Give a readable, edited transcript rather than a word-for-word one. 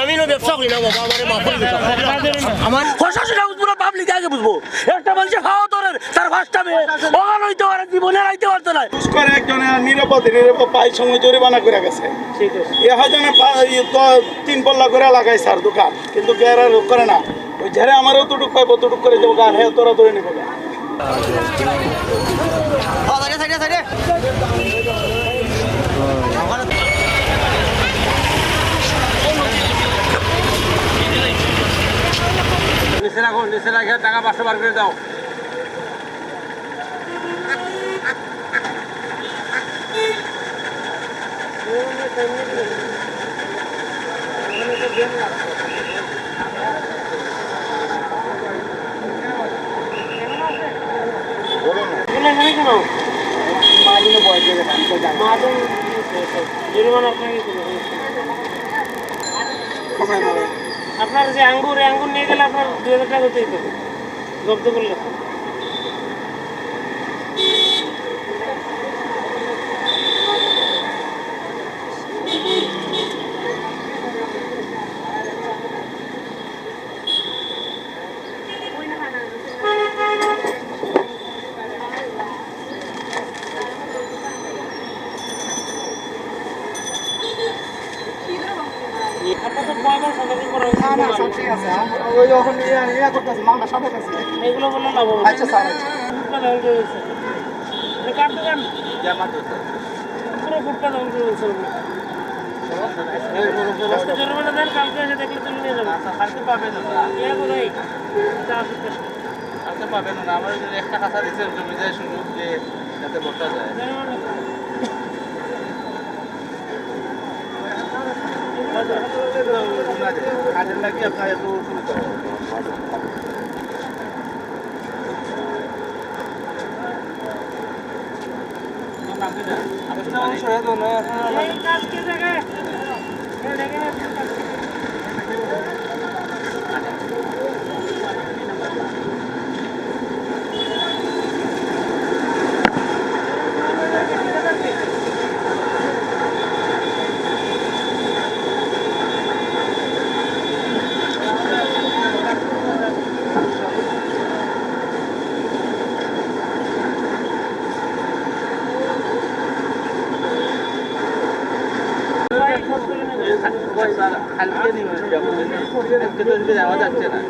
আমি না ব্যবসা করি না বাবা, আমার প্রশাসন পুরো পাবলিক আগে বুঝবো। একটা মানুষের খাওয়া ধরে তার ফার্স্টটা ওখান হইতে পারে, জীবনে রাইতে পারতো না। করে একজনে নিরাপদ পাই সময় জরিমানা করে গেছে। এ হজনে 3 পল্লা করে লাগাই স্যার দোকান, কিন্তু গের আর করে না। ওই ঝাড়ে আমারও তোটুক পাইব, তোটুক করে যাবো আর হ্যাঁ তোরা ধরে নিবো। নিচে রাখো, নিচে রাখে টাকা 500 বার করে দাও। আপনার যে আঙ্গুর নিয়ে গেলে আপনার 2000 টাকা হতেই তো জব্দ করলে। এগুলো বললো না বাবা। আচ্ছা স্যার, কার দোকান? পুরো ফুটপাত দখল করে দিয়েছে। জরিমানা দেন, কালকে এসে দেখলে তুলে নিয়ে যাবেন। কালকে পাবেন না, কালকে পাবেন না। আমার একটা কাঁচা দিচ্ছে জমি যায় সুযোগ দিয়ে যাতে বসা যায়। কাজের লাগি আপনার এত সুবিধা কালকে নিয়ে যাবো, আজকে তো যাওয়া যাচ্ছে না।